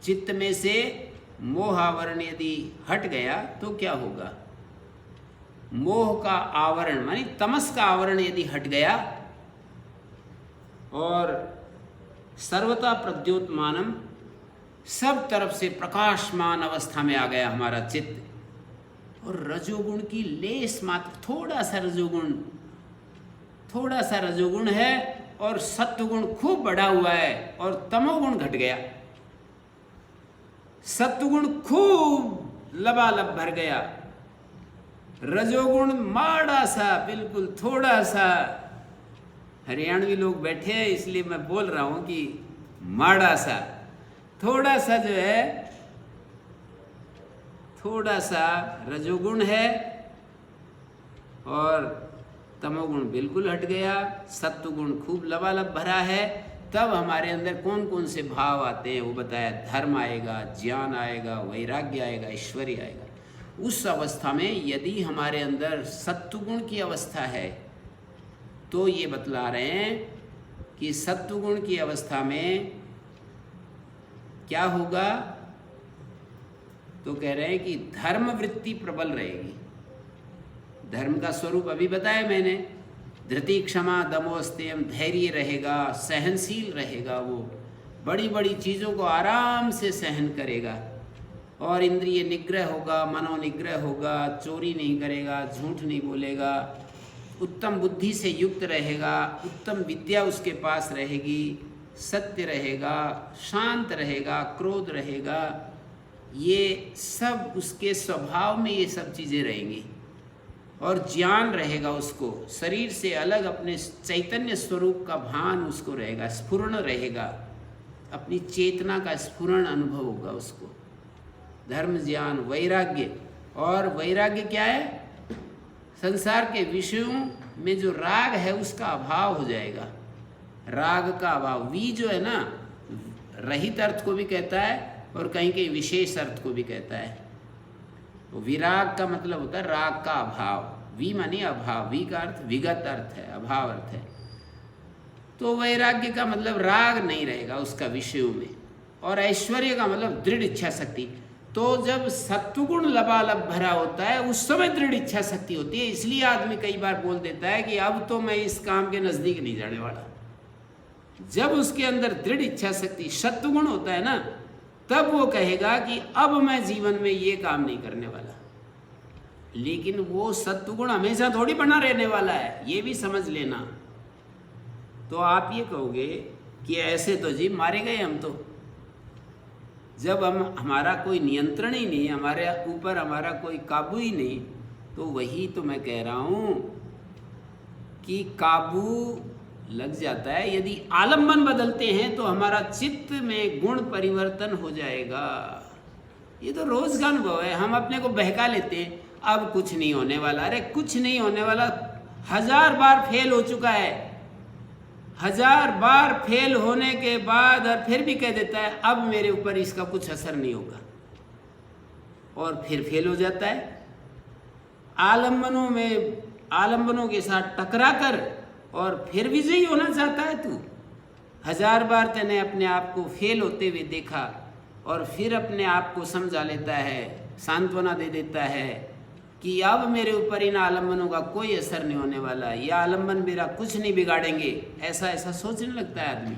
चित्त में से मोहावरण यदि हट गया तो क्या होगा? मोह का आवरण मानी तमस का आवरण यदि हट गया और सर्वता प्रद्योतमानम, सब तरफ से प्रकाशमान अवस्था में आ गया हमारा चित्त, और रजोगुण की लेस मात्र थोड़ा सा रजोगुण है और सत्वगुण खूब बढ़ा हुआ है और तमोगुण घट गया। सत्वगुण खूब लबालब भर गया, रजोगुण माड़ा सा, बिल्कुल थोड़ा सा। हरियाणवी लोग बैठे हैं इसलिए मैं बोल रहा हूं कि माड़ा सा, थोड़ा सा जो है, थोड़ा सा रजोगुण है और तमोगुण बिल्कुल हट गया, सत्वगुण खूब लबालब भरा है। तब हमारे अंदर कौन कौन से भाव आते हैं वो बताया। धर्म आएगा, ज्ञान आएगा, वैराग्य आएगा, ऐश्वर्य आएगा। उस अवस्था में यदि हमारे अंदर सत्वगुण की अवस्था है तो ये बतला रहे हैं कि सत्वगुण की अवस्था में क्या होगा, तो कह रहे हैं कि धर्म वृत्ति प्रबल रहेगी। धर्म का स्वरूप अभी बताया मैंने, धृति, क्षमा, दमोस्तेम, धैर्य रहेगा, सहनशील रहेगा, वो बड़ी बड़ी चीज़ों को आराम से सहन करेगा। और इंद्रिय निग्रह होगा, मनोनिग्रह होगा, चोरी नहीं करेगा, झूठ नहीं बोलेगा, उत्तम बुद्धि से युक्त रहेगा, उत्तम विद्या उसके पास रहेगी, सत्य रहेगा, शांत रहेगा, क्रोध रहेगा, ये सब उसके स्वभाव में ये सब चीज़ें रहेंगी। और ज्ञान रहेगा, उसको शरीर से अलग अपने चैतन्य स्वरूप का भान उसको रहेगा, स्फुरण रहेगा, अपनी चेतना का स्फुरण अनुभव होगा उसको। धर्म, ज्ञान, वैराग्य। और वैराग्य क्या है? संसार के विषयों में जो राग है उसका अभाव हो जाएगा, राग का अभाव। वी जो है ना, रहित अर्थ को भी कहता है और कहीं कहीं विशेष अर्थ को भी कहता है। तो विराग का मतलब होता है राग का अभाव। वी मानी अभाव, वी का अर्थ विगत अर्थ है, अभाव अर्थ है। तो वैराग्य का मतलब राग नहीं रहेगा उसका विषयों में। और ऐश्वर्य का मतलब दृढ़ इच्छा शक्ति। तो जब सत्वगुण लबालब भरा होता है उस समय दृढ़ इच्छा शक्ति होती है। इसलिए आदमी कई बार बोल देता है कि अब तो मैं इस काम के नज़दीक नहीं जाने वाला। जब उसके अंदर दृढ़ इच्छा शक्ति, सत्वगुण होता है ना, तब वो कहेगा कि अब मैं जीवन में ये काम नहीं करने वाला। लेकिन वो सत्वगुण हमेशा थोड़ी बना रहने वाला है, ये भी समझ लेना। तो आप ये कहोगे कि ऐसे तो जी मारे गए हम तो, जब हमारा कोई नियंत्रण ही नहीं, हमारे ऊपर हमारा कोई काबू ही नहीं। तो वही तो मैं कह रहा हूँ कि काबू लग जाता है। यदि आलम्बन बदलते हैं तो हमारा चित्त में गुण परिवर्तन हो जाएगा। ये तो रोज का अनुभव है। हम अपने को बहका लेते हैं, अब कुछ नहीं होने वाला। अरे कुछ नहीं होने वाला, 1000 बार फेल हो चुका है। 1000 बार फेल होने के बाद और फिर भी कह देता है अब मेरे ऊपर इसका कुछ असर नहीं होगा, और फिर फेल हो जाता है। आलम्बनों के साथ टकरा कर और फिर विजयी होना चाहता है तू। 1000 बार तेने अपने आप को फेल होते हुए देखा और फिर अपने आप को समझा लेता है, सांत्वना दे देता है कि अब मेरे ऊपर इन आलम्बनों का कोई असर नहीं होने वाला, ये आलम्बन मेरा कुछ नहीं बिगाड़ेंगे। ऐसा सोचने लगता है आदमी।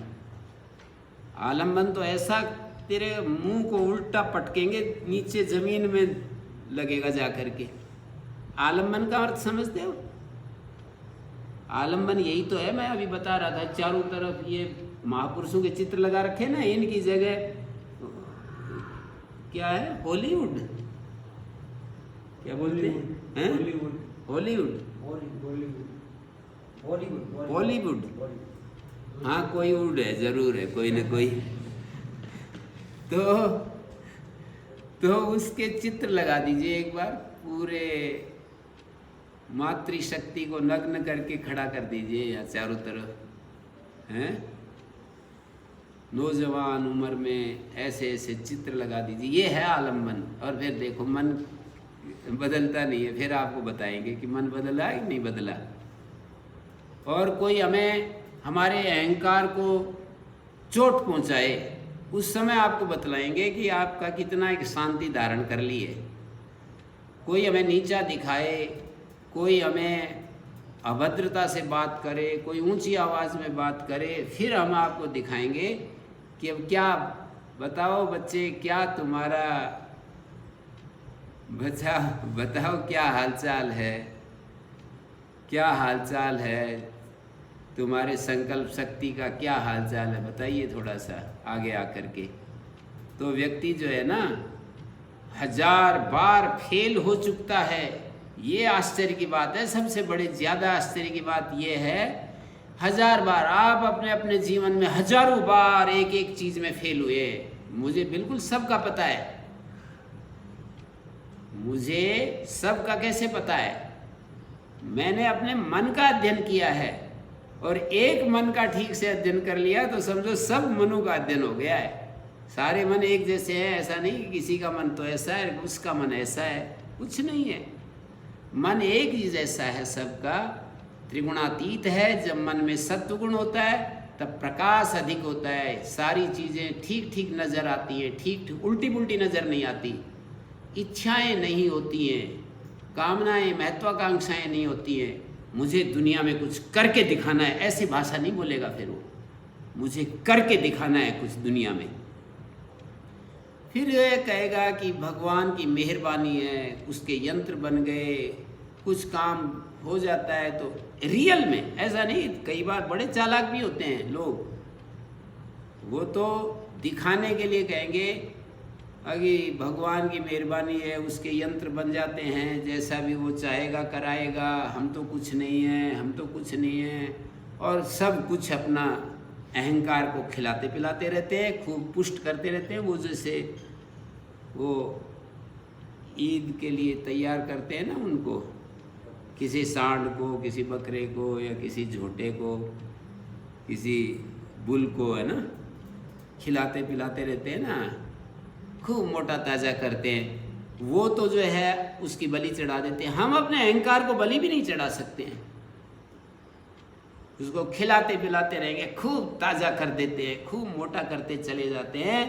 आलम्बन तो ऐसा तेरे मुंह को उल्टा पटकेंगे, नीचे जमीन में लगेगा जा करके। आलम्बन का अर्थ समझते हो? आलम्बन यही तो है। मैं अभी बता रहा था, चारों तरफ ये महापुरुषों के चित्र लगा रखे ना, इनकी जगह क्या है? हॉलीवुड, क्या बोलते हैं? हॉलीवुड, बॉलीवुड। हाँ, कोई वुड है, जरूर है कोई ना कोई। तो उसके चित्र लगा दीजिए एक बार, पूरे मातृशक्ति को नग्न करके खड़ा कर दीजिए यहाँ चारों तरफ, हैं? नौजवान उम्र में ऐसे ऐसे चित्र लगा दीजिए, ये है आलम्बन। और फिर देखो मन बदलता नहीं है। फिर आपको बताएंगे कि मन बदला है कि नहीं बदला। और कोई हमारे अहंकार को चोट पहुंचाए, उस समय आपको बतलाएंगे कि आपका कितना एक शांति धारण कर ली है। कोई हमें नीचा दिखाए, कोई हमें अभद्रता से बात करे, कोई ऊंची आवाज़ में बात करे, फिर हम आपको दिखाएंगे कि अब क्या बताओ बच्चे, क्या तुम्हारा बताओ क्या हालचाल है, क्या हालचाल है, तुम्हारे संकल्प शक्ति का क्या हालचाल है, बताइए थोड़ा सा आगे आकर के। तो व्यक्ति जो है ना, 1000 बार फेल हो चुकता है। ये आश्चर्य की बात है। सबसे बड़े ज़्यादा आश्चर्य की बात ये है, 1000 बार आप अपने अपने जीवन में हजारों बार एक एक चीज़ में फेल हुए। मुझे बिल्कुल सबका पता है। मुझे सबका कैसे पता है? मैंने अपने मन का अध्ययन किया है, और एक मन का ठीक से अध्ययन कर लिया तो समझो सब मनों का अध्ययन हो गया है। सारे मन एक जैसे हैं ऐसा नहीं कि किसी का मन तो ऐसा है, उसका मन ऐसा है, कुछ नहीं है। मन एक ही जैसा है सबका, त्रिगुणातीत है। जब मन में सत्व गुण होता है तब प्रकाश अधिक होता है, सारी चीज़ें ठीक ठीक नज़र आती हैं, ठीक ठीक, उल्टी पुल्टी नज़र नहीं आती, इच्छाएं नहीं होती हैं, कामनाएं महत्वाकांक्षाएं नहीं होती हैं। मुझे दुनिया में कुछ करके दिखाना है, ऐसी भाषा नहीं बोलेगा फिर वो, मुझे करके दिखाना है कुछ दुनिया में। फिर ये कहेगा कि भगवान की मेहरबानी है, उसके यंत्र बन गए, कुछ काम हो जाता है। तो रियल में ऐसा नहीं, कई बार बड़े चालाक भी होते हैं लोग, वो तो दिखाने के लिए कहेंगे कि भगवान की मेहरबानी है, उसके यंत्र बन जाते हैं, जैसा भी वो चाहेगा कराएगा, हम तो कुछ नहीं हैं, हम तो कुछ नहीं हैं, और सब कुछ अपना अहंकार को खिलाते पिलाते रहते हैं, खूब पुष्ट करते रहते हैं। वो जैसे वो ईद के लिए तैयार करते हैं ना उनको, किसी सांड को, किसी बकरे को, या किसी झोटे को, किसी बुल को, है ना, खिलाते पिलाते रहते हैं ना, खूब मोटा ताज़ा करते हैं। वो तो जो है उसकी बलि चढ़ा देते हैं। हम अपने अहंकार को बलि भी नहीं चढ़ा सकते हैं, उसको खिलाते पिलाते रहेंगे, खूब ताज़ा कर देते हैं, खूब मोटा करते चले जाते हैं,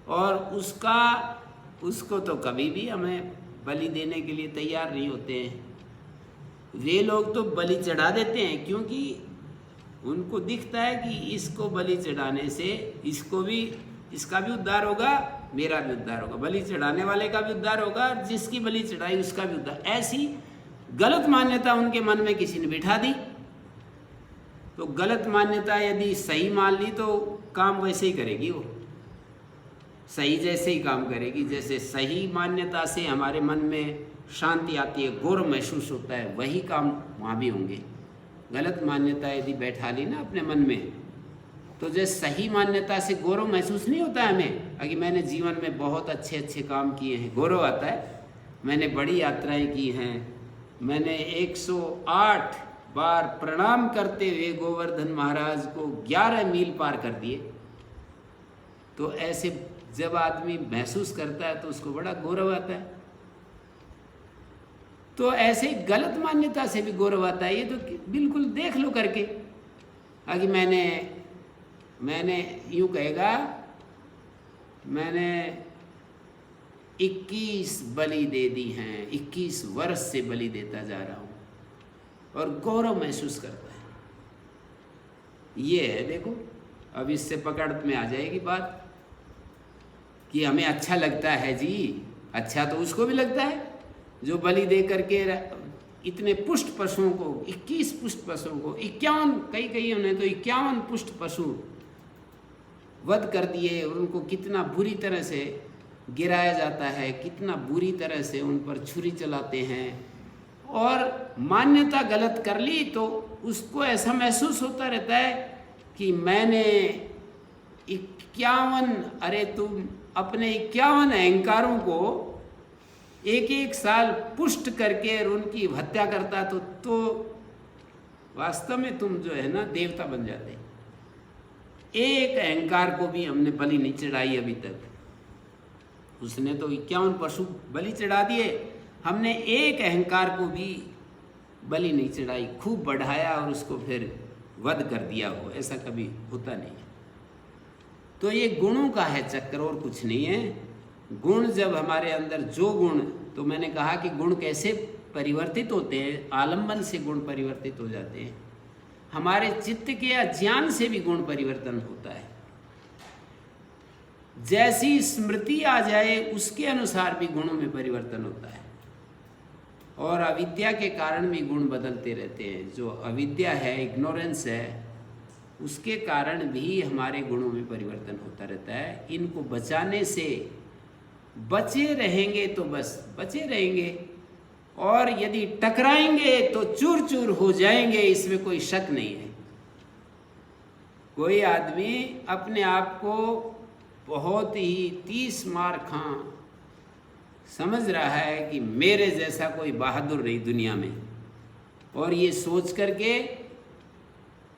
और उसको तो कभी भी हमें बलि देने के लिए तैयार नहीं होते हैं। वे लोग तो बलि चढ़ा देते हैं, क्योंकि उनको दिखता है कि इसको बलि चढ़ाने से इसका भी उद्धार होगा, मेरा भी उद्धार होगा, बलि चढ़ाने वाले का भी उद्धार होगा, जिसकी बलि चढ़ाई उसका भी उद्धार। ऐसी गलत मान्यता उनके मन में किसी ने बिठा दी। तो गलत मान्यता यदि सही मान ली तो काम वैसे ही करेगी, वो सही जैसे ही काम करेगी। जैसे सही मान्यता से हमारे मन में शांति आती है, गौरव महसूस होता है, वही काम वहाँ भी होंगे। गलत मान्यता यदि बैठा ली ना अपने मन में, तो जैसे सही मान्यता से गौरव महसूस नहीं होता है हमें कि मैंने जीवन में बहुत अच्छे अच्छे काम किए हैं, गौरव आता है, मैंने बड़ी यात्राएं की हैं, मैंने 108 बार प्रणाम करते हुए गोवर्धन महाराज को 11 मील पार कर दिए। तो ऐसे जब आदमी महसूस करता है तो उसको बड़ा गौरव आता है। तो ऐसे गलत मान्यता से भी गौरव आता है। ये तो बिल्कुल देख लो करके, कि मैंने यूँ कहेगा, मैंने 21 बलि दे दी हैं, 21 वर्ष से बलि देता जा रहा हूँ, और गौरव महसूस करता है। ये है, देखो अब इससे पकड़ में आ जाएगी बात कि हमें अच्छा लगता है जी। अच्छा तो उसको भी लगता है जो बलि दे करके इतने पुष्ट पशुओं को, 21 पुष्ट पशुओं को, 51, कई उन्हें तो 51 पुष्ट पशु वध कर दिए, और उनको कितना बुरी तरह से गिराया जाता है, कितना बुरी तरह से उन पर छुरी चलाते हैं। और मान्यता गलत कर ली तो उसको ऐसा महसूस होता रहता है कि मैंने 51, अरे तुम अपने 51 अहंकारों को एक एक साल पुष्ट करके और उनकी हत्या करता तो वास्तव में तुम जो है ना देवता बन जाते। एक अहंकार को भी हमने बलि नहीं चढ़ाई अभी तक। उसने तो 51 पशु बलि चढ़ा दिए, हमने एक अहंकार को भी बलि नहीं चढ़ाई, खूब बढ़ाया और उसको फिर वध कर दिया हो, ऐसा कभी होता नहीं। तो ये गुणों का है चक्कर, और कुछ नहीं है। गुण जब हमारे अंदर, जो गुण, तो मैंने कहा कि गुण कैसे परिवर्तित होते हैं, आलंबन से गुण परिवर्तित हो जाते हैं। हमारे चित्त के अज्ञान से भी गुण परिवर्तन होता है। जैसी स्मृति आ जाए उसके अनुसार भी गुणों में परिवर्तन होता है, और अविद्या के कारण भी गुण बदलते रहते हैं। जो अविद्या है, इग्नोरेंस है, उसके कारण भी हमारे गुणों में परिवर्तन होता रहता है। इनको बचाने से बचे रहेंगे तो बस बचे रहेंगे, और यदि टकराएंगे तो चूर चूर हो जाएंगे, इसमें कोई शक नहीं है। कोई आदमी अपने आप को बहुत ही 30 मार खां समझ रहा है कि मेरे जैसा कोई बहादुर नहीं दुनिया में, और ये सोच करके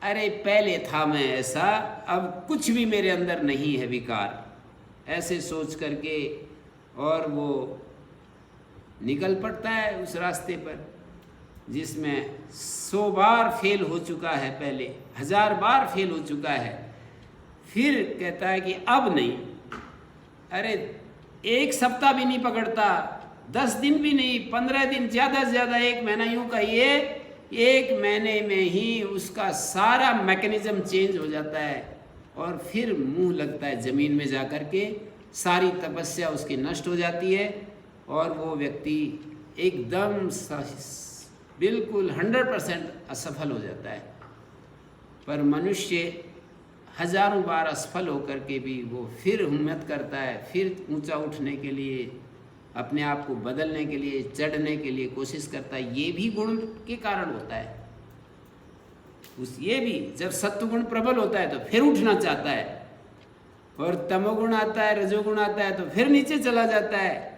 अरे पहले था मैं ऐसा, अब कुछ भी मेरे अंदर नहीं है विकार, ऐसे सोच करके और वो निकल पड़ता है उस रास्ते पर जिसमें 100 बार फेल हो चुका है, पहले 1000 बार फेल हो चुका है। फिर कहता है कि अब नहीं, अरे 1 सप्ताह भी नहीं पकड़ता, 10 दिन भी नहीं, 15 दिन, ज़्यादा से ज़्यादा 1 महीना, यूँ कहिए 1 महीने में ही उसका सारा मैकेनिज्म चेंज हो जाता है, और फिर मुंह लगता है ज़मीन में जा कर के, सारी तपस्या उसकी नष्ट हो जाती है, और वो व्यक्ति एकदम बिल्कुल 100% असफल हो जाता है। पर मनुष्य हजारों बार असफल होकर के भी वो फिर हिम्मत करता है, फिर ऊंचा उठने के लिए, अपने आप को बदलने के लिए, चढ़ने के लिए कोशिश करता है। ये भी गुण के कारण होता है। ये भी जब सत्वगुण प्रबल होता है तो फिर उठना चाहता है, और तमोगुण आता है, रजोगुण आता है तो फिर नीचे चला जाता है।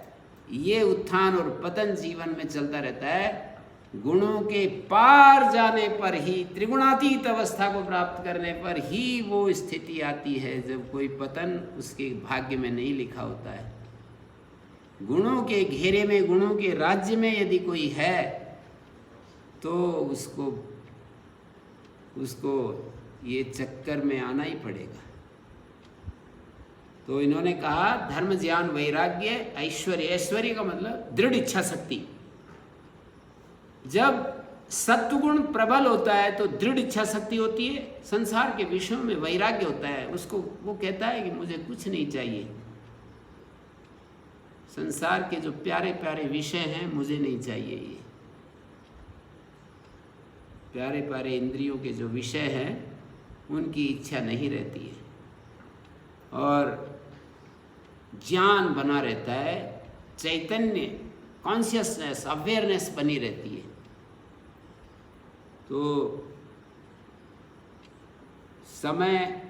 ये उत्थान और पतन जीवन में चलता रहता है। गुणों के पार जाने पर ही, त्रिगुणातीत अवस्था को प्राप्त करने पर ही वो स्थिति आती है जब कोई पतन उसके भाग्य में नहीं लिखा होता है। गुणों के घेरे में, गुणों के राज्य में यदि कोई है तो उसको ये चक्कर में आना ही पड़ेगा। तो इन्होंने कहा धर्म, ज्ञान, वैराग्य, ऐश्वर्य। ऐश्वर्य का मतलब दृढ़ इच्छा शक्ति। जब सत्वगुण प्रबल होता है तो दृढ़ इच्छा शक्ति होती है, संसार के विषयों में वैराग्य होता है। उसको वो कहता है कि मुझे कुछ नहीं चाहिए, संसार के जो प्यारे प्यारे विषय हैं मुझे नहीं चाहिए। ये प्यारे प्यारे इंद्रियों के जो विषय हैं उनकी इच्छा नहीं रहती है, और ज्ञान बना रहता है, चैतन्य, कॉन्शियसनेस, अवेयरनेस बनी रहती है। तो समय,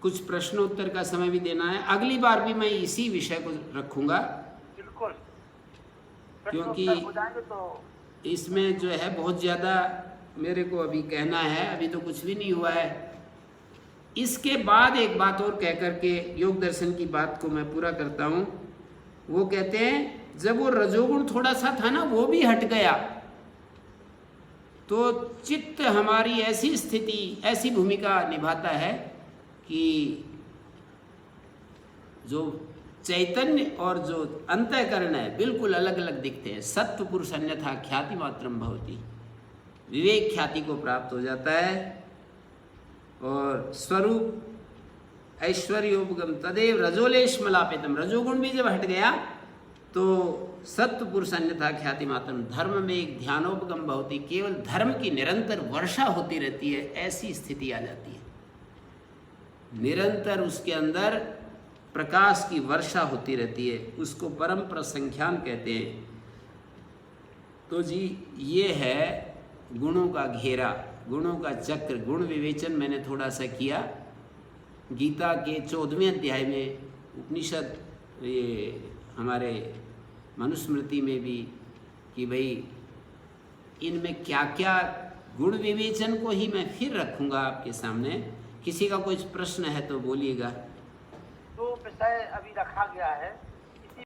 कुछ प्रश्नोत्तर का समय भी देना है। अगली बार भी मैं इसी विषय को रखूंगा, बिल्कुल, क्योंकि इसमें जो है बहुत ज़्यादा मेरे को अभी कहना है, अभी तो कुछ भी नहीं हुआ है। इसके बाद एक बात और कह करके योग दर्शन की बात को मैं पूरा करता हूँ। वो कहते हैं जब वो रजोगुण थोड़ा सा था ना, वो भी हट गया तो चित्त हमारी ऐसी स्थिति, ऐसी भूमिका निभाता है कि जो चैतन्य और जो अंतःकरण है बिल्कुल अलग अलग दिखते हैं। सत्व पुरुष अन्यथा ख्याति मात्रम भवति, विवेक ख्याति को प्राप्त हो जाता है। और स्वरूप ऐश्वर्योपगम तदेव रजोलेश मलापितम, रजोगुण भी जब हट गया तो सत्व पुरुष अन्यथा ख्याति मात्रम, धर्म में एक ध्यानोपगम भवति, केवल धर्म की निरंतर वर्षा होती रहती है, ऐसी स्थिति आ जाती है। निरंतर उसके अंदर प्रकाश की वर्षा होती रहती है, उसको परम प्रसंख्यान कहते हैं। तो जी ये है गुणों का घेरा, गुणों का चक्र। गुण विवेचन मैंने थोड़ा सा किया। गीता के 14वें अध्याय में उपनिषद, ये हमारे मनुस्मृति में भी, कि भाई इनमें क्या क्या, गुण विवेचन को ही मैं फिर रखूँगा आपके सामने। किसी का कोई प्रश्न है तो बोलिएगा। तो विषय अभी रखा गया है